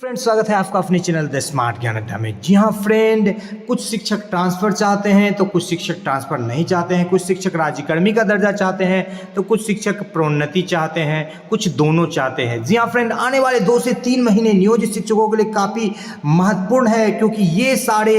Friend, स्वागत है आपका अपने चैनल द स्मार्ट ज्ञान अड्डा में। जी हाँ फ्रेंड, कुछ शिक्षक ट्रांसफ़र चाहते हैं तो कुछ शिक्षक ट्रांसफ़र नहीं चाहते हैं, कुछ शिक्षक राज्यकर्मी का दर्जा चाहते हैं तो कुछ शिक्षक प्रोन्नति चाहते हैं, कुछ दोनों चाहते हैं। जी हाँ फ्रेंड, आने वाले 2 से 3 महीने नियोजित शिक्षकों के लिए काफ़ी महत्वपूर्ण है, क्योंकि ये सारे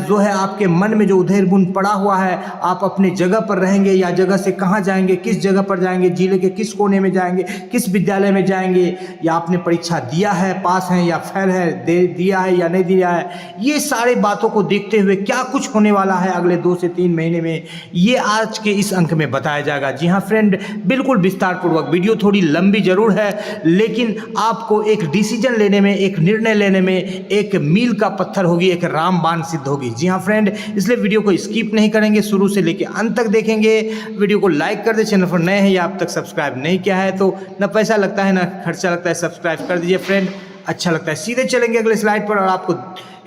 जो है आपके मन में जो उधेड़-बुन पड़ा हुआ है, आप अपने जगह पर रहेंगे या जगह से कहाँ जाएंगे, किस जगह पर जाएंगे, जिले के किस कोने में जाएंगे, किस विद्यालय में जाएंगे, या आपने परीक्षा दिया है, पास है या फेल है, दिया है या नहीं दिया है, ये सारे बातों को देखते हुए क्या कुछ होने वाला है अगले 2 से 3 महीने में, ये आज के इस अंक में बताया जाएगा। जी हाँ फ्रेंड, बिल्कुल विस्तार पूर्वक। वीडियो थोड़ी लंबी जरूर है, लेकिन आपको एक डिसीजन लेने में, एक निर्णय लेने में एक मील का पत्थर होगी, एक रामबाण सिद्ध होगी। जी हाँ फ्रेंड, इसलिए वीडियो को स्किप नहीं करेंगे, शुरू से लेकर अंत तक देखेंगे। वीडियो को लाइक कर दे, चैनल पर नए हैं या अब तक सब्सक्राइब नहीं किया है तो ना पैसा लगता है ना खर्चा लगता है, सब्सक्राइब कर दीजिए फ्रेंड, अच्छा लगता है। सीधे चलेंगे अगले स्लाइड पर और आपको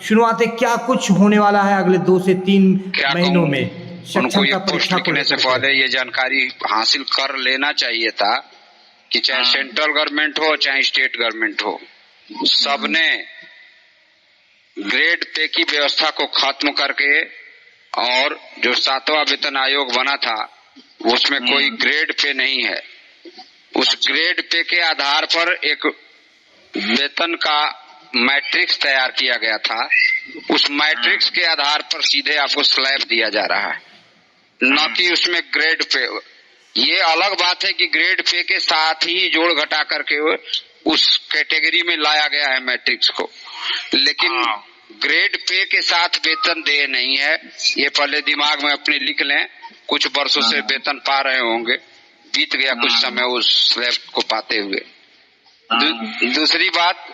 शुरुआत क्या कुछ होने वाला है अगले 2 से 3 महीनों में। उनको ये पोस्ट लिखने से पहले ये जानकारी हासिल कर लेना चाहिए था कि चाहे सेंट्रल गवर्नमेंट हो चाहे स्टेट गवर्नमेंट हो, सबने ग्रेड पे की व्यवस्था को खत्म करके, और जो 7वां वेतन आयोग बना था उसमें कोई ग्रेड पे नहीं है। उस ग्रेड पे के आधार पर एक वेतन का मैट्रिक्स तैयार किया गया था। उस मैट्रिक्स के आधार पर सीधे आपको स्लैब दिया जा रहा है, न कि उसमें ग्रेड पे। ये अलग बात है कि ग्रेड पे के साथ ही जोड़ घटा करके उस कैटेगरी में लाया गया है मैट्रिक्स को, लेकिन ग्रेड पे के साथ वेतन दे नहीं है। ये पहले दिमाग में अपने लिख लें। कुछ वर्षों से वेतन पा रहे होंगे, बीत गया कुछ समय उस स्लैब को पाते हुए। दूसरी बात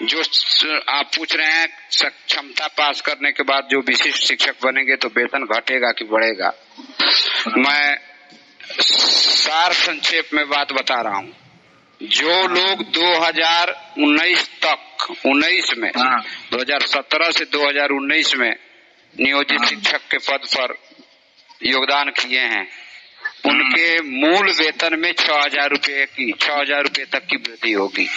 जो आप पूछ रहे हैं, क्षमता पास करने के बाद जो विशिष्ट शिक्षक बनेंगे तो वेतन घटेगा कि बढ़ेगा, मैं सार संक्षेप में बात बता रहा हूँ। जो लोग 2019 तक 19 में 2017 से 2019 में नियोजित शिक्षक के पद पर योगदान किए हैं, उनके मूल वेतन में 6,000 रुपये तक की वृद्धि होगी।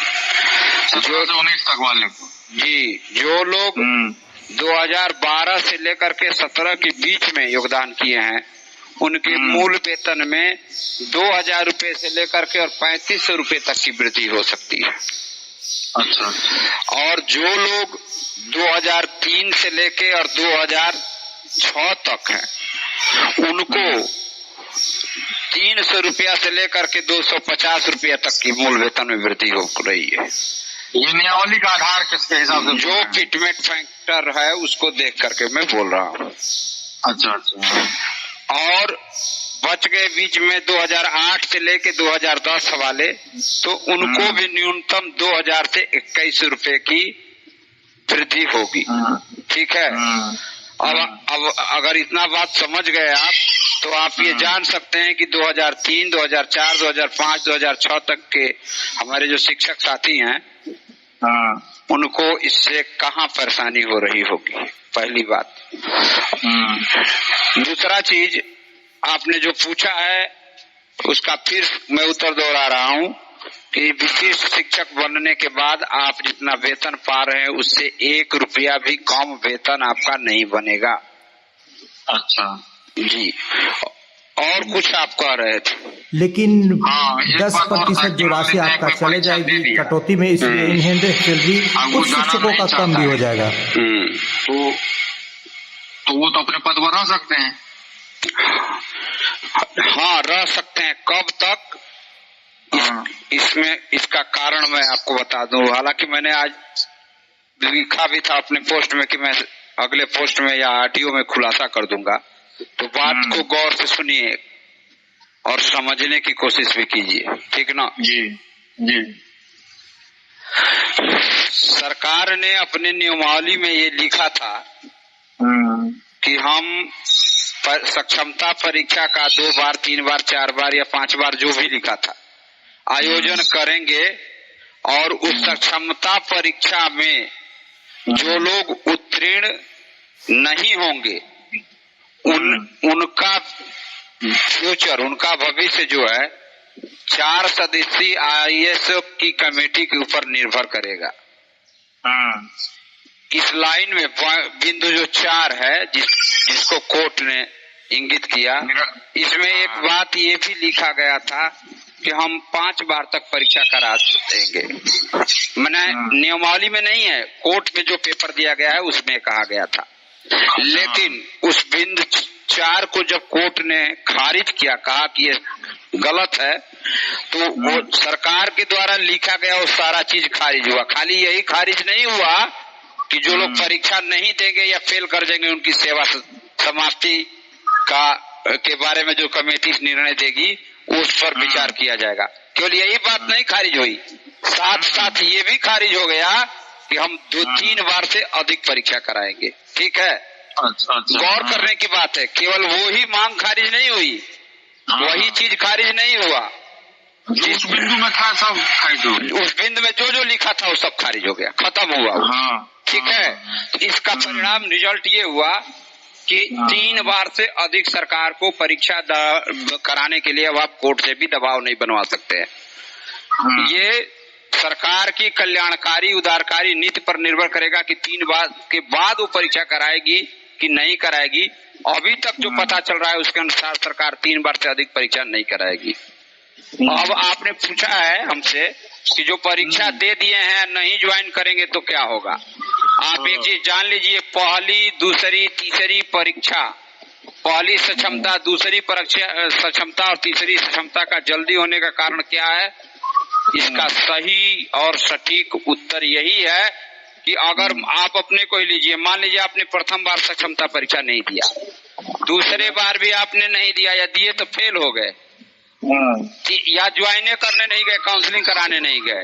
जो 19 तक वाले को जी, जो लोग 2012 से लेकर के 17 के बीच में योगदान किए हैं, उनके मूल वेतन में 2,000 रुपये से लेकर के और 3,500 रुपये तक की वृद्धि हो सकती है। अच्छा। और जो लोग 2003 से लेके और 2006 तक हैं, उनको 300 रुपया से लेकर के 250 रुपया तक की मूल वेतन में वृद्धि हो रही है। ये नियमावली का आधार किसके हिसाब से? जो फिटमेंट फैक्टर है उसको देख करके मैं बोल रहा हूँ। अच्छा। और बच गए बीच में 2008 से लेके 2010 वाले, तो उनको भी न्यूनतम 2,000 से 2,100 रुपए की वृद्धि होगी। ठीक है। अब अगर इतना बात समझ गए आप, तो आप ये जान सकते हैं कि 2003, 2004, 2005, 2006 तक के हमारे जो शिक्षक साथी हैं, उनको इससे कहाँ परेशानी हो रही होगी, पहली बात। दूसरा चीज आपने जो पूछा है उसका फिर मैं उत्तर दोहरा रहा हूँ कि विशिष्ट शिक्षक बनने के बाद आप जितना वेतन पा रहे हैं उससे 1 रुपया भी कम वेतन आपका नहीं बनेगा। अच्छा जी। और कुछ आप कह रहे थे? लेकिन 10% जो राशि आपका चले जाएगी कटौती में, इसलिए इन हैंड सैलरी कुछ शिक्षकों का कम भी हो जाएगा। तो वो तो अपने पद पर रह सकते हैं। हाँ, रह सकते हैं। कब तक? इसमें इसका कारण मैं आपको बता दूं। हालांकि मैंने आज लिखा भी था अपने पोस्ट में कि मैं अगले पोस्ट में या ऑडियो में खुलासा कर दूंगा, तो बात को गौर से सुनिए और समझने की कोशिश भी कीजिए, ठीक ना? जी। सरकार ने अपने नियमावली में ये लिखा था कि हम सक्षमता परीक्षा का 2 बार, 3 बार, 4 बार या 5 बार जो भी लिखा था आयोजन करेंगे, और उस सक्षमता परीक्षा में जो लोग उत्तीर्ण नहीं होंगे उनका फ्यूचर, उनका भविष्य जो है 4 सदस्यीय IAS की कमेटी के ऊपर निर्भर करेगा। इस लाइन में बिंदु जो 4 है जिसको कोर्ट ने इंगित किया, इसमें एक बात ये भी लिखा गया था कि हम 5 बार तक परीक्षा करा देंगे। मैंने नियमावली में नहीं है, कोर्ट में जो पेपर दिया गया है उसमें कहा गया था। लेकिन उस बिंदु 4 को जब कोर्ट ने खारिज किया, कहा कि ये गलत है, तो वो सरकार के द्वारा लिखा गया वो सारा चीज खारिज हुआ। खाली यही खारिज नहीं हुआ कि जो लोग परीक्षा नहीं देंगे या फेल कर देंगे उनकी सेवा समाप्ति के बारे में जो कमेटी निर्णय देगी उस पर विचार किया जाएगा। केवल यही बात नहीं खारिज हुई, साथ साथ ये भी खारिज हो गया कि हम 2-3 बार से अधिक परीक्षा कराएंगे। ठीक है, गौर करने की बात है, केवल वो ही मांग खारिज नहीं हुई, वही चीज खारिज नहीं हुआ, जिस बिंदु में था सब खारिज हो गया। उस बिंदु में जो लिखा था वो सब खारिज हो गया, खत्म हुआ। ठीक है, इसका परिणाम रिजल्ट ये हुआ कि 3 बार से अधिक सरकार को परीक्षा कराने के लिए अब आप कोर्ट से भी दबाव नहीं बनवा सकते हैं। ये सरकार की कल्याणकारी उदारकारी नीति पर निर्भर करेगा कि 3 बार के बाद वो परीक्षा कराएगी कि नहीं कराएगी। अभी तक जो पता चल रहा है उसके अनुसार सरकार 3 बार से अधिक परीक्षा नहीं कराएगी। अब आपने पूछा है हमसे कि जो परीक्षा दे दिए हैं नहीं ज्वाइन करेंगे तो क्या होगा। आप एक चीज जान लीजिए, पहली, दूसरी, तीसरी परीक्षा, पहली सक्षमता, दूसरी परीक्षा सक्षमता और तीसरी सक्षमता का जल्दी होने का कारण क्या है? इसका सही और सटीक उत्तर यही है कि अगर आप अपने को ही लीजिए, मान लीजिए आपने प्रथम बार सक्षमता परीक्षा नहीं दिया, दूसरे बार भी आपने नहीं दिया या दिए तो फेल हो गए, या ज्वाइन करने नहीं गए, काउंसलिंग कराने नहीं गए,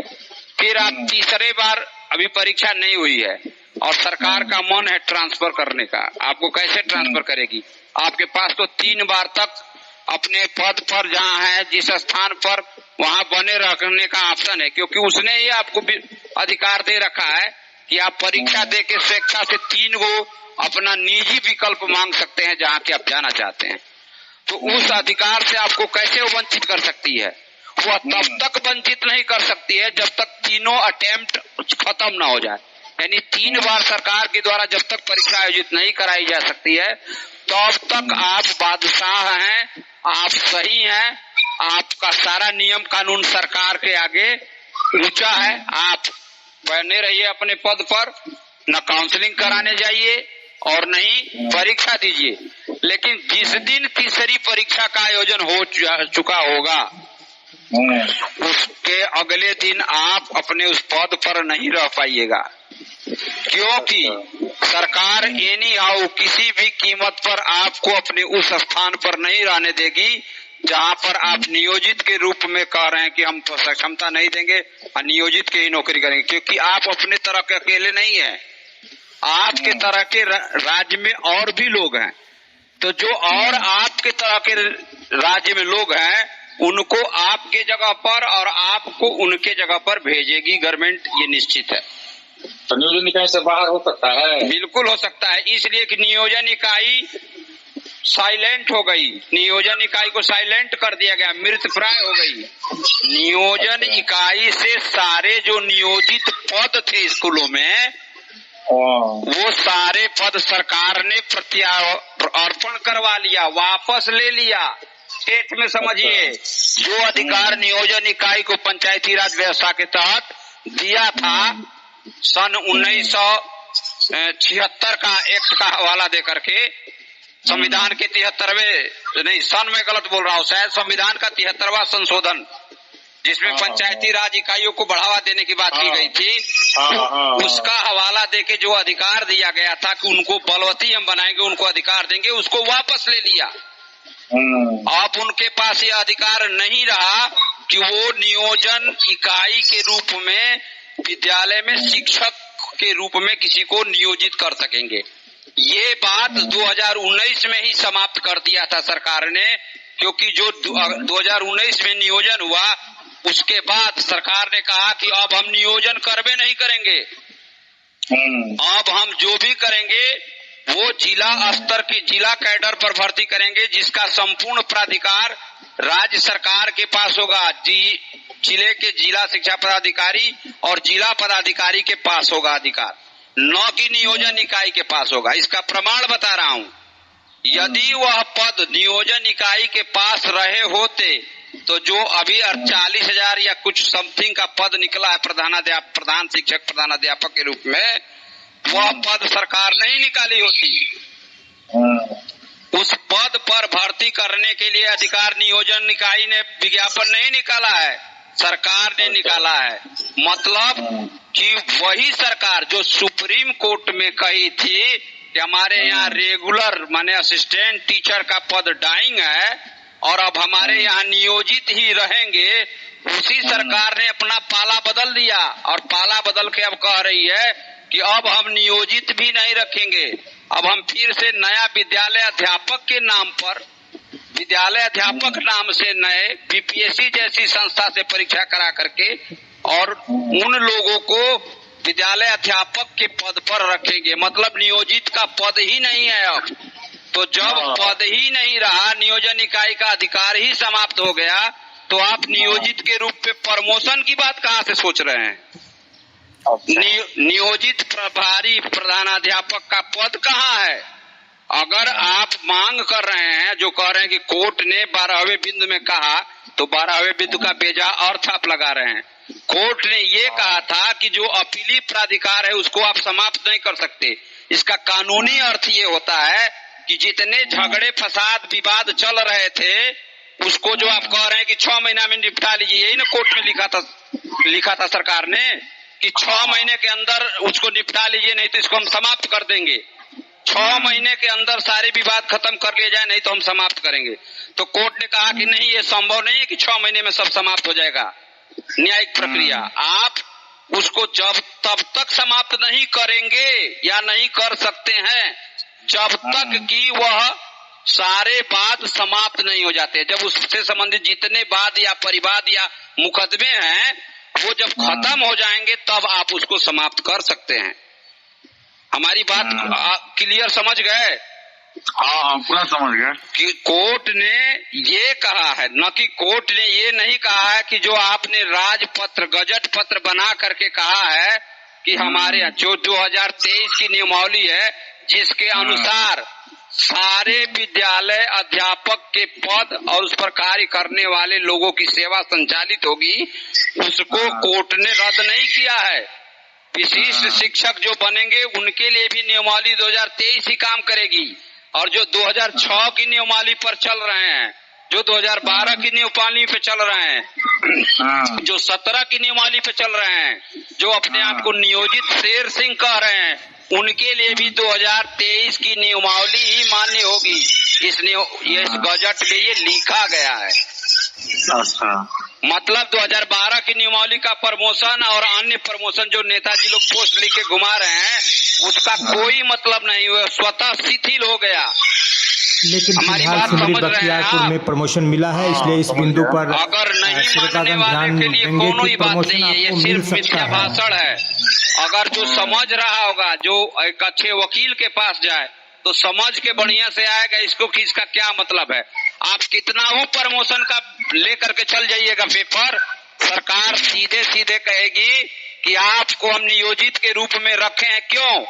फिर आप तीसरे बार अभी परीक्षा नहीं हुई है और सरकार का मन है ट्रांसफर करने का, आपको कैसे ट्रांसफर करेगी? आपके पास तो 3 बार तक अपने पद पर जहाँ है जिस स्थान पर वहाँ बने रहने का ऑप्शन है, क्योंकि उसने ये आपको अधिकार दे रखा है कि आप परीक्षा दे के स्वेच्छा से 3 गो अपना निजी विकल्प मांग सकते हैं जहाँ के आप जाना चाहते हैं। तो उस अधिकार से आपको कैसे वंचित कर सकती है? वह तब तक वंचित नहीं कर सकती है जब तक तीनों अटेम्प्ट खत्म ना हो जाए। यानी 3 बार सरकार के द्वारा जब तक परीक्षा आयोजित नहीं कराई जा सकती है तब तक आप बादशाह हैं, आप सही हैं, आपका सारा नियम कानून सरकार के आगे ऊंचा है, आप बने रहिए अपने पद पर, न काउंसलिंग कराने जाइए और नहीं परीक्षा दीजिए। लेकिन जिस दिन तीसरी परीक्षा का आयोजन हो चुका होगा उसके अगले दिन आप अपने उस पद पर नहीं रह पाइएगा, क्योंकि सरकार एनी हाउ किसी भी कीमत पर आपको अपने उस स्थान पर नहीं रहने देगी जहां पर आप नियोजित के रूप में कह रहे हैं कि हम सक्षमता नहीं देंगे और नियोजित के ही नौकरी करेंगे, क्योंकि आप अपने तरह के अकेले नहीं हैं, आपके तरह के राज्य में और भी लोग हैं। तो जो और आपके तरह के राज्य में लोग हैं उनको आपके जगह पर और आपको उनके जगह पर भेजेगी गवर्नमेंट, ये निश्चित है। तो नियोजन इकाई से बाहर हो सकता है? बिल्कुल हो सकता है, इसलिए कि नियोजन इकाई साइलेंट हो गई, नियोजन इकाई को साइलेंट कर दिया गया, मृत प्राय हो गई। नियोजन इकाई से सारे जो नियोजित पद थे स्कूलों में वो सारे पद सरकार ने प्रत्यार्पण करवा लिया, वापस ले लिया। स्टेट में समझिए, जो अधिकार नियोजन इकाई को पंचायती राज व्यवस्था के तहत दिया था सन 1976 का एक्ट का हवाला देकर के, संविधान के 73वें नहीं, सन में गलत बोल रहा हूँ, शायद संविधान का 73वां संशोधन जिसमें पंचायती राज इकाइयों को बढ़ावा देने की बात की गई थी, उसका हवाला देके जो अधिकार दिया गया था कि उनको बलवती हम बनाएंगे, उनको अधिकार देंगे, उसको वापस ले लिया। अब उनके पास ये अधिकार नहीं रहा कि वो नियोजन इकाई के रूप में विद्यालय में शिक्षक के रूप में किसी को नियोजित कर सकेंगे। ये बात 2019 में ही समाप्त कर दिया था सरकार ने, क्योंकि जो 2019 में नियोजन हुआ उसके बाद सरकार ने कहा कि अब हम नियोजन करबे नहीं करेंगे, अब हम जो भी करेंगे वो जिला स्तर की जिला कैडर पर भर्ती करेंगे, जिसका संपूर्ण प्राधिकार राज्य सरकार के पास होगा। जिले के जिला शिक्षा पदाधिकारी और जिला पदाधिकारी के पास होगा अधिकार, न कि नियोजन इकाई के पास होगा। इसका प्रमाण बता रहा हूं। यदि वह पद नियोजन इकाई के पास रहे होते तो जो अभी 40,000 या कुछ समथिंग का पद निकला है प्रधान शिक्षक प्रधानाध्यापक के रूप में, वह पद सरकार नहीं निकाली होती। उस पद पर भर्ती करने के लिए अधिकार नियोजन इकाई ने विज्ञापन नहीं निकाला है, सरकार ने निकाला है। मतलब कि वही सरकार जो सुप्रीम कोर्ट में कही थी कि हमारे यहाँ रेगुलर माने असिस्टेंट टीचर का पद डाइंग है और अब हमारे यहाँ नियोजित ही रहेंगे, उसी सरकार ने अपना पाला बदल दिया और पाला बदल के अब कह रही है कि अब हम नियोजित भी नहीं रखेंगे, अब हम फिर से नया विद्यालय अध्यापक के नाम पर, विद्यालय अध्यापक नाम से नए बीपीएससी जैसी संस्था से परीक्षा करा करके और उन लोगों को विद्यालय अध्यापक के पद पर रखेंगे। मतलब नियोजित का पद ही नहीं है अब। तो जब पद ही नहीं रहा, नियोजन इकाई का अधिकार ही समाप्त हो गया, तो आप नियोजित के रूप में प्रमोशन की बात कहाँ से सोच रहे हैं? नियोजित प्रभारी प्रधानाध्यापक का पद कहाँ है? अगर आप मांग कर रहे हैं, जो कह रहे हैं कि कोर्ट ने 12वें बिंदु में कहा, तो 12वें बिंदु का बेजा अर्थ आप लगा रहे हैं। कोर्ट ने ये कहा था कि जो अपीली प्राधिकार है उसको आप समाप्त नहीं कर सकते। इसका कानूनी अर्थ ये होता है कि जितने झगड़े फसाद विवाद चल रहे थे उसको जो आप कह रहे हैं कि 6 महीना में निपटा लीजिए, यही ना कोर्ट में लिखा था सरकार ने कि 6 महीने के अंदर उसको निपटा लीजिए, नहीं तो इसको हम समाप्त कर देंगे। 6 महीने के अंदर सारे विवाद खत्म कर लिए जाए, नहीं तो हम समाप्त करेंगे। तो कोर्ट ने कहा कि नहीं, ये संभव नहीं है कि 6 महीने में सब समाप्त हो जाएगा न्यायिक प्रक्रिया। आप उसको तब तक समाप्त नहीं करेंगे या नहीं कर सकते हैं जब तक कि वह सारे वाद समाप्त नहीं हो जाते। जब उससे संबंधित जितने वाद या परिवाद या मुकदमे हैं वो जब खत्म हो जाएंगे तब आप उसको समाप्त कर सकते हैं। हमारी बात क्लियर समझ गए? हाँ, पूरा समझ गया। कि कोर्ट ने ये कहा है, न कि कोर्ट ने ये नहीं कहा है कि जो आपने राजपत्र गजट पत्र बना करके कहा है कि हमारे जो 2023 की नियमावली है जिसके अनुसार सारे विद्यालय अध्यापक के पद और उस पर कार्य करने वाले लोगों की सेवा संचालित होगी, उसको कोर्ट ने रद्द नहीं किया है। विशिष्ट शिक्षक जो बनेंगे उनके लिए भी नियमावली 2023 ही काम करेगी। और जो 2006 की नियमावली पर चल रहे हैं, जो 2012 की नियमावली पे चल रहे हैं, जो 17 की नियमावली पे चल रहे हैं, जो अपने आप को नियोजित शेर सिंह कह रहे हैं, उनके लिए भी 2023 की नियमावली ही मान्य होगी। इस गजट में ये लिखा गया है। मतलब 2012 की नियमावली का प्रमोशन और अन्य प्रमोशन जो नेताजी लोग पोस्ट लिख के घुमा रहे हैं उसका कोई मतलब नहीं हुआ, स्वतः शिथिल हो गया। लेकिन फिलहाल सिमरी बख्तियारपुर में प्रमोशन मिला है, इसलिए इस बिंदु पर अगर नहीं मानने वाले के लिए कोई बात नहीं है, ये सिर्फ मिथ्या भाषण है। अगर जो समझ रहा होगा, जो एक अच्छे वकील के पास जाए तो समझ के बढ़िया से आएगा इसको कि इसका क्या मतलब है। आप कितना हो प्रमोशन का लेकर के चल जाइएगा पेपर, सरकार सीधे सीधे कहेगी कि आपको हम नियोजित के रूप में रखे हैं। क्यों?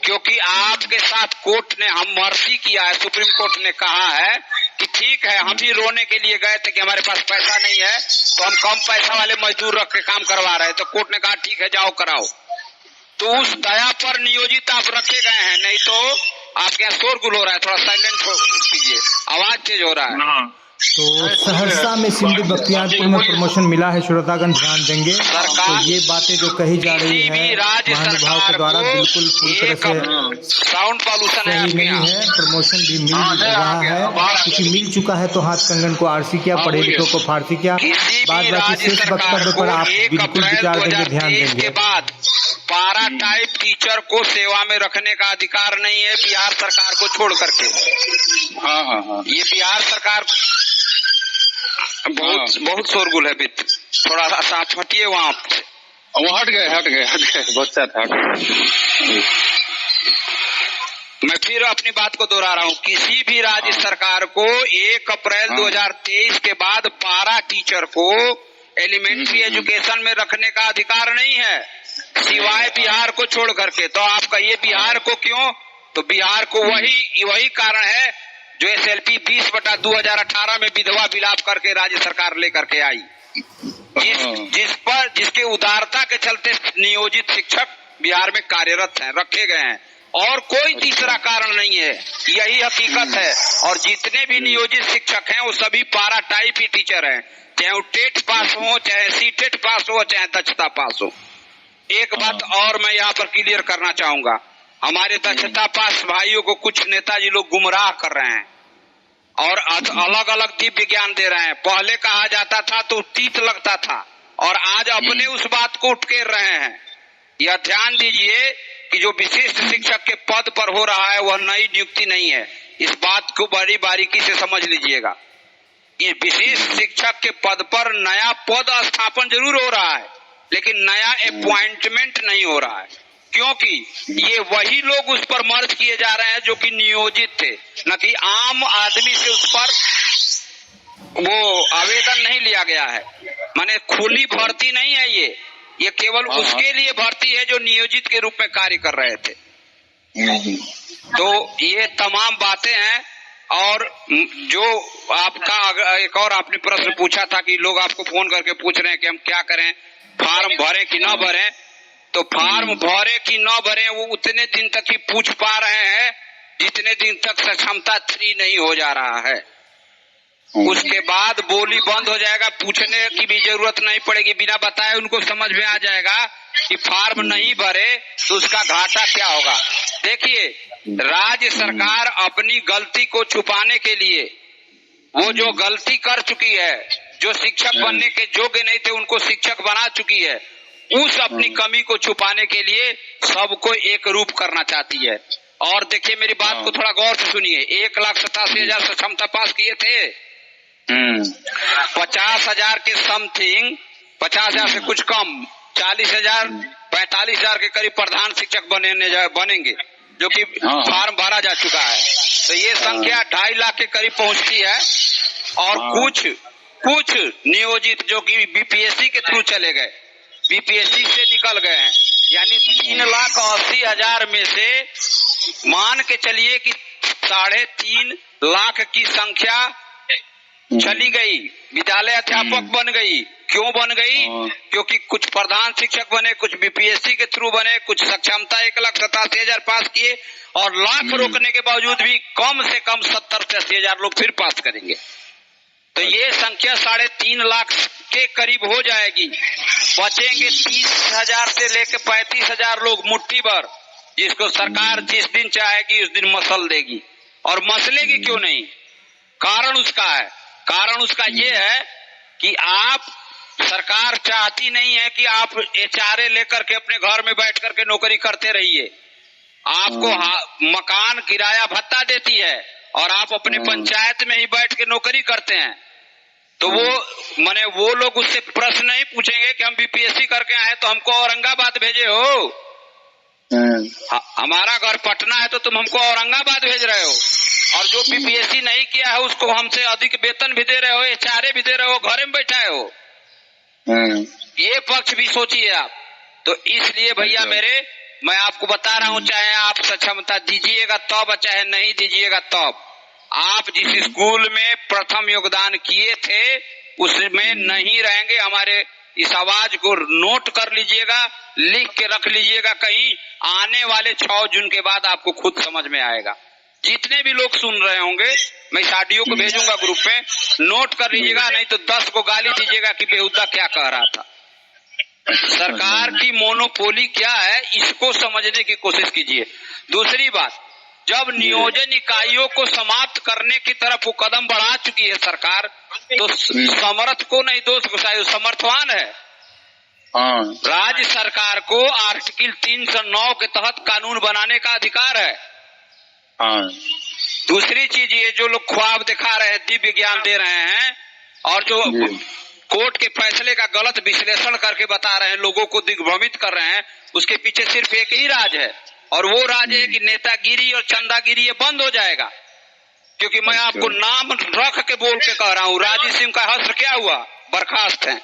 क्योंकि आपके साथ कोर्ट ने हम मर्जी किया है। सुप्रीम कोर्ट ने कहा है कि ठीक है, हम भी रोने के लिए गए थे कि हमारे पास पैसा नहीं है तो हम कम पैसा वाले मजदूर रख के काम करवा रहे हैं, तो कोर्ट ने कहा ठीक है जाओ कराओ। तो उस दया पर नियोजित आप रखे गए हैं। नहीं तो आपके यहाँ शोरगुल हो रहा है, थोड़ा साइलेंट कीजिए, आवाज तेज हो रहा है। तो सहरसा में सिमरी बख्तियारपुर में प्रमोशन मिला है, श्रोतागण ध्यान देंगे। तो ये बातें जो कही जा रही है महानुभाव के द्वारा बिल्कुल पूरी तरह से साउंड पॉल्यूशन सही नहीं है। प्रमोशन भी मिल रहा है, क्योंकि मिल चुका है तो हाथ कंगन को आरसी किया, पढ़े लिखों को फारसी किया। बाद बाकी शेष वक्तव्य पर आप बिल्कुल विचार देंगे, ध्यान देंगे। पारा टाइप टीचर को सेवा में रखने का अधिकार नहीं है बिहार सरकार को छोड़ करके। ये बिहार सरकार बहुत शोरगुल है। थोड़ा साथ हटिए, वहाँ वो हट गए बहुत हट। मैं फिर अपनी बात को दोहरा रहा हूँ, किसी भी राज्य सरकार को 1 अप्रैल 2023 के बाद पारा टीचर को एलिमेंट्री एजुकेशन में रखने का अधिकार नहीं है, सिवाय बिहार को छोड़ करके। तो आप कहिए बिहार को क्यों? तो बिहार को वही कारण है जो SLP 20/2018 में विधवा विलाप करके राज्य सरकार लेकर के आई, जिसके उदारता के चलते नियोजित शिक्षक बिहार में कार्यरत हैं, रखे गए हैं, और कोई तीसरा कारण नहीं है, यही हकीकत है। और जितने भी नियोजित शिक्षक हैं वो सभी पारा टाइप ही टीचर हैं, चाहे वो टेट पास हो, चाहे सीटेट पास हो, चाहे दक्षता पास हो। एक बात और मैं यहाँ पर क्लियर करना चाहूंगा, हमारे दक्षता पास भाइयों को कुछ नेताजी लोग गुमराह कर रहे हैं और अलग अलग दिव्य ज्ञान दे रहे हैं। पहले कहा जाता था तो तीत लगता था, और आज अपने उस बात को उठकेर रहे हैं। यह ध्यान दीजिए कि जो विशिष्ट शिक्षक के पद पर हो रहा है वह नई नियुक्ति नहीं है, इस बात को बड़ी बारीकी से समझ लीजिएगा। ये विशिष्ट शिक्षक के पद पर नया पद स्थापन जरूर हो रहा है, लेकिन नया अपॉइंटमेंट नहीं हो रहा है, क्योंकि ये वही लोग उस पर मर्ज किए जा रहे हैं जो कि नियोजित थे, न कि आम आदमी से उस पर वो आवेदन नहीं लिया गया है। माने खुली भर्ती नहीं है ये केवल उसके लिए भर्ती है जो नियोजित के रूप में कार्य कर रहे थे। तो ये तमाम बातें हैं। और जो आपका एक और आपने प्रश्न पूछा था कि लोग आपको फोन करके पूछ रहे हैं कि हम क्या करें, फार्म भरें कि न भरें, तो फार्म भरे कि न भरे वो उतने दिन तक ही पूछ पा रहे हैं जितने दिन तक सक्षमता 3 नहीं हो जा रहा है। उसके बाद बोली बंद हो जाएगा, पूछने की भी जरूरत नहीं पड़ेगी, बिना बताए उनको समझ में आ जाएगा कि फार्म नहीं भरे तो उसका घाटा क्या होगा। देखिए, राज्य सरकार अपनी गलती को छुपाने के लिए वो जो गलती कर चुकी है, जो शिक्षक बनने के योग्य नहीं थे उनको शिक्षक बना चुकी है, उस अपनी कमी को छुपाने के लिए सबको एक रूप करना चाहती है। और देखिए, मेरी बात को थोड़ा गौर से सुनिए, 1,87,000 से क्षमता पास किए थे, 50,000 के समथिंग, 50,000 से कुछ कम, 40,000 45,000 के करीब प्रधान शिक्षक बनेंगे, जो कि फार्म भरा जा चुका है। तो ये संख्या 2.5 लाख के करीब पहुंचती है। और कुछ नियोजित जो कि BPSC के थ्रू चले गए, BPSC से निकल गए हैं, यानी 3,80,000 में से मान के चलिए कि 3.5 लाख की संख्या चली गई, विद्यालय अध्यापक बन गई। क्यों बन गई? क्योंकि कुछ प्रधान शिक्षक बने, कुछ BPSC के थ्रू बने, कुछ सक्षमता 1,87,000 पास किए, और लाख रोकने के बावजूद भी कम से कम 70 से 80,000 लोग फिर पास करेंगे। तो ये संख्या 3.5 लाख के करीब हो जाएगी। बचेंगे 30,000 से लेकर 35,000 लोग, मुट्ठी भर, जिसको सरकार जिस दिन चाहेगी उस दिन मसल देगी। और मसलेगी क्यों नहीं? कारण उसका ये है कि आप, सरकार चाहती नहीं है कि आप HRA लेकर के अपने घर में बैठ करके नौकरी करते रहिए। आपको मकान किराया भत्ता देती है और आप अपने पंचायत में ही बैठ के नौकरी करते हैं। तो वो लोग उससे प्रश्न नहीं पूछेंगे कि हम BPSC करके आए तो हमको औरंगाबाद भेजे हो, हमारा घर पटना है तो तुम हमको औरंगाबाद भेज रहे हो, और जो BPSC नहीं किया है उसको हमसे अधिक वेतन भी दे रहे हो, HRA भी दे रहे हो, घर में बैठाए हो। ये पक्ष भी सोचिए आप। तो इसलिए भैया मेरे, मैं आपको बता रहा हूं, चाहे आप सक्षमता दीजिएगा तब, चाहे नहीं दीजिएगा तब, आप जिस स्कूल में प्रथम योगदान किए थे उसमें नहीं रहेंगे। हमारे इस आवाज को नोट कर लीजिएगा, लिख के रख लीजिएगा कहीं, आने वाले 6 जून के बाद आपको खुद समझ में आएगा। जितने भी लोग सुन रहे होंगे, मैं इस ऑडियो को भेजूंगा ग्रुप में, नोट कर लीजिएगा, नहीं तो 10 को गाली दीजिएगा कि बेहुदा क्या कह रहा था। सरकार की मोनोपोली क्या है, इसको समझने की कोशिश कीजिए। दूसरी बात, जब नियोजन इकाइयों को समाप्त करने की तरफ वो कदम बढ़ा चुकी है सरकार, तो समर्थ को नहीं दोष घुसाए, समर्थवान है। राज्य सरकार को आर्टिकल 309 के तहत कानून बनाने का अधिकार है। दूसरी चीज, ये जो लोग ख्वाब दिखा रहे हैं, दिव्य ज्ञान दे रहे हैं, और जो कोर्ट के फैसले का गलत विश्लेषण करके बता रहे हैं, लोगों को दिग्भ्रमित कर रहे हैं, उसके पीछे सिर्फ एक ही राज है, और वो राज है कि नेतागिरी और चंदागिरी ये बंद हो जाएगा। क्योंकि मैं आपको नाम रख के बोल के कह रहा हूँ, राजीव सिंह का हस्त्र क्या हुआ? बर्खास्त है।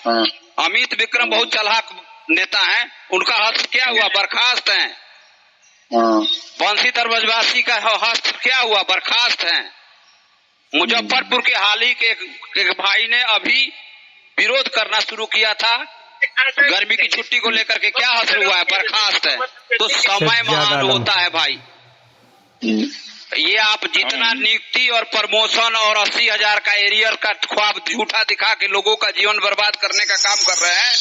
अमित विक्रम बहुत चालाक नेता हैं, उनका हस्त क्या हुआ? बर्खास्त हैं। बंशीधर ब्रजवासी का हस्त क्या हुआ? बर्खास्त हैं। मुजफ्फरपुर के हाल ही के एक भाई ने अभी विरोध करना शुरू किया था गर्मी की छुट्टी को लेकर के, क्या हस्त हुआ है? बर्खास्त है। तो समय महान होता है भाई। ये आप जितना नियुक्ति और प्रमोशन और 80,000 का एरियर का ख्वाब झूठा दिखा के लोगों का जीवन बर्बाद करने का काम कर रहे हैं,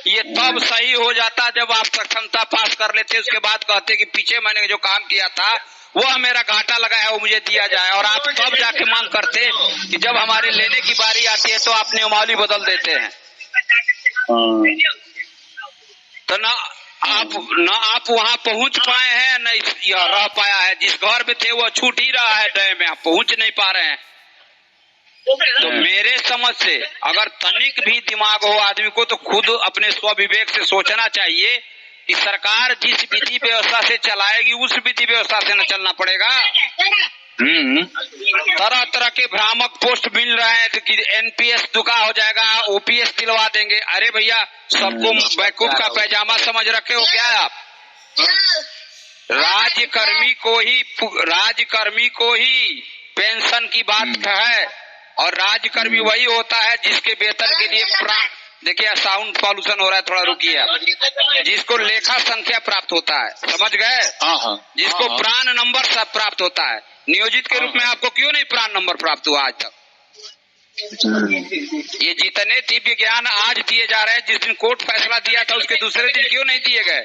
ये तब सही हो जाता जब आप सक्षमता पास कर लेते, उसके बाद कहते कि पीछे मैंने जो काम किया था वो मेरा घाटा लगा है, वो मुझे दिया जाए, और आप तब जाके मांग करते कि जब हमारे लेने की बारी आती है तो आप नियमावली बदल देते हैं। तो ना आप वहाँ पहुँच पाए हैं, न यह रह पाया है। जिस घर में थे वो छूट ही रहा है डैम में, आप पहुँच नहीं पा रहे हैं। तो मेरे समझ से अगर तनिक भी दिमाग हो आदमी को तो खुद अपने स्वविवेक से सोचना चाहिए कि सरकार जिस विधि व्यवस्था से चलाएगी उस विधि व्यवस्था से न चलना पड़ेगा। तरह तरह के भ्रामक पोस्ट मिल रहे हैं कि एनपीएस दुका हो जाएगा, ओपीएस दिलवा देंगे। अरे भैया, सबको बैकूफ का पैजामा समझ रखे हो क्या आप? राज्यकर्मी को ही पेंशन की बात है, और राज्यकर्मी वही होता है जिसके वेतन के लिए देखिए साउंड पॉल्यूशन हो रहा है, थोड़ा रुकिए आप। जिसको लेखा संख्या प्राप्त होता है, समझ गए? जिसको प्राण नंबर सब प्राप्त होता है। नियोजित के रूप में आपको क्यों नहीं प्राण नंबर प्राप्त हुआ आज तक? ये जितने दिव्य ज्ञान आज दिए जा रहे हैं, जिस दिन कोर्ट फैसला दिया था उसके दूसरे दिन क्यों नहीं दिए गए?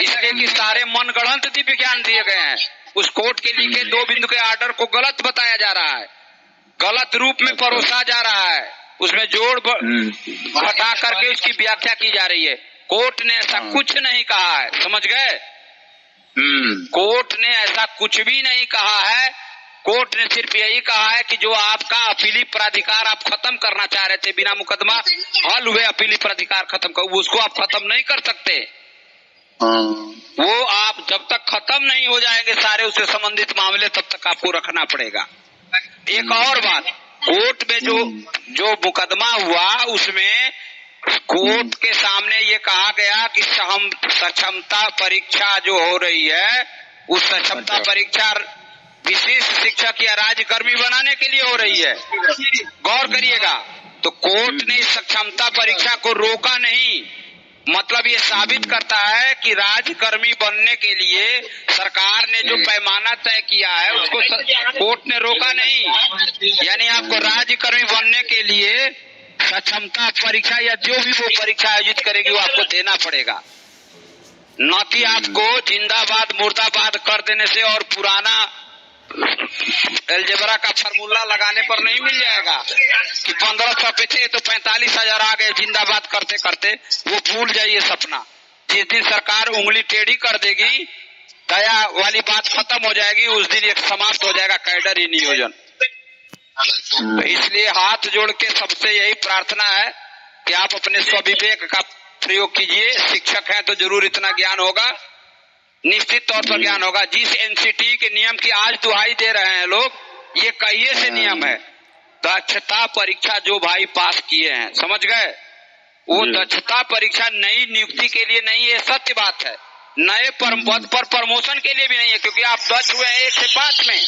इसलिए कि सारे मनगढ़ंत दिव्य ज्ञान दिए गए हैं। उस कोर्ट के लिखे 2 बिंदु के आर्डर को गलत बताया जा रहा है, गलत रूप में परोसा जा रहा है, उसमें जोड़ घटा करके उसकी व्याख्या की जा रही है। कोर्ट ने ऐसा कुछ नहीं कहा है, समझ गए? कोर्ट ने ऐसा कुछ भी नहीं कहा है। कोर्ट ने सिर्फ यही कहा है कि जो आपका अपीली प्राधिकार आप खत्म करना चाह रहे थे, बिना मुकदमा हल हुए अपीली प्राधिकार खत्म कर, उसको आप खत्म नहीं कर सकते। वो आप जब तक खत्म नहीं हो जाएंगे सारे उससे संबंधित मामले, तब तक आपको रखना पड़ेगा। एक और बात, कोर्ट में जो मुकदमा हुआ उसमें कोर्ट के सामने ये कहा गया कि सक्षमता परीक्षा जो हो रही है, उस सक्षमता परीक्षा विशिष्ट शिक्षक या राज्यकर्मी बनाने के लिए हो रही है। गौर करिएगा, तो कोर्ट ने इस सक्षमता परीक्षा को रोका नहीं। मतलब ये साबित करता है कि राज्यकर्मी बनने के लिए सरकार ने जो पैमाना तय किया है उसको कोर्ट ने रोका नहीं। यानी आपको राज्यकर्मी बनने के लिए सक्षमता परीक्षा या जो भी वो परीक्षा आयोजित करेगी वो आपको देना पड़ेगा, न कि आपको जिंदाबाद मुर्दाबाद कर देने से और पुराना अलजेब्रा का फार्मूला लगाने पर नहीं मिल जाएगा कि 1500 पे थे तो 45,000 आ गए जिंदाबाद करते करते। वो भूल जाइए सपना। जिस दिन सरकार उंगली टेढ़ी कर देगी, दया वाली बात खत्म हो जाएगी, उस दिन एक समाप्त हो जाएगा कैडर ही नियोजन। तो इसलिए हाथ जोड़ के सबसे यही प्रार्थना है कि आप अपने स्वविवेक का प्रयोग कीजिए। शिक्षक हैं तो जरूर इतना ज्ञान होगा, निश्चित तौर पर ज्ञान होगा। जिस एनसीटी के नियम की आज दुहाई दे रहे हैं लोग, ये कहिए से नियम है। दक्षता परीक्षा जो भाई पास किए हैं, समझ गए? वो दक्षता परीक्षा नई नियुक्ति के लिए नहीं है, सत्य बात है। नए पद पर प्रमोशन के लिए भी नहीं है, क्योंकि आप दक्ष हुए 1 से 5 में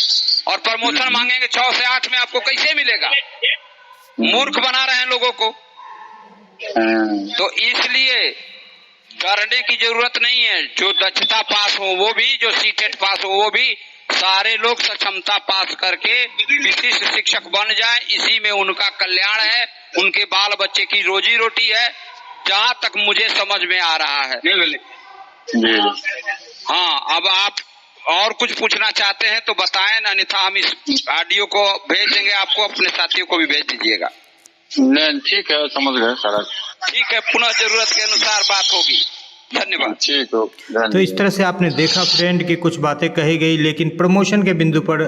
और प्रमोशन मांगेंगे 6 से 8 में, आपको कैसे मिलेगा? मूर्ख बना रहे हैं लोगों को। तो इसलिए डरने की जरूरत नहीं है। जो दक्षता पास हो वो भी, जो सीटेट पास हो वो भी, सारे लोग सक्षमता पास करके विशिष्ट शिक्षक बन जाए, इसी में उनका कल्याण है, उनके बाल बच्चे की रोजी रोटी है, जहाँ तक मुझे समझ में आ रहा है। हाँ, अब आप और कुछ पूछना चाहते हैं तो बताएं, अन्यथा हम इस ऑडियो को भेज देंगे आपको, अपने साथियों को भी भेज दीजिएगा। नहीं, ठीक है, समझ गए सारा। ठीक है, पुनः जरूरत के अनुसार बात होगी। धन्यवाद। ठीक हो, तो इस तरह से आपने देखा फ्रेंड कि कुछ बातें कही गई, लेकिन प्रमोशन के बिंदु पर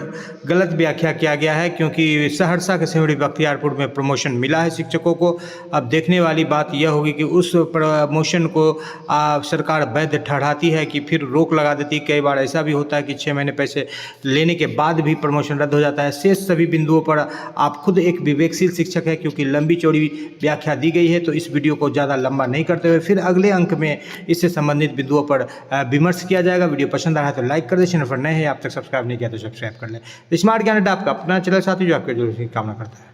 गलत व्याख्या किया गया है, क्योंकि सहरसा के सिमरी बख्तियारपुर में प्रमोशन मिला है शिक्षकों को। अब देखने वाली बात यह होगी कि उस प्रमोशन को सरकार वैध ठहराती है कि फिर रोक लगा देती है। कई बार ऐसा भी होता है कि 6 महीने पैसे लेने के बाद भी प्रमोशन रद्द हो जाता है। शेष सभी बिंदुओं पर आप खुद एक विवेकशील शिक्षक है, क्योंकि लंबी चौड़ी व्याख्या दी गई है, तो इस वीडियो को ज़्यादा लंबा नहीं करते हुए फिर अगले अंक में इससे संबंधित बिंदुओं पर विमर्श किया जाएगा। वीडियो पसंद आ रहा है तो लाइक कर दे, चैनल पर नए हैं आप तक सब्सक्राइब नहीं किया तो सब्सक्राइब कर लें। स्मार्ट ज्ञान अड्डा आपका अपना चैनल साथी जो आपके जो कामना करता है।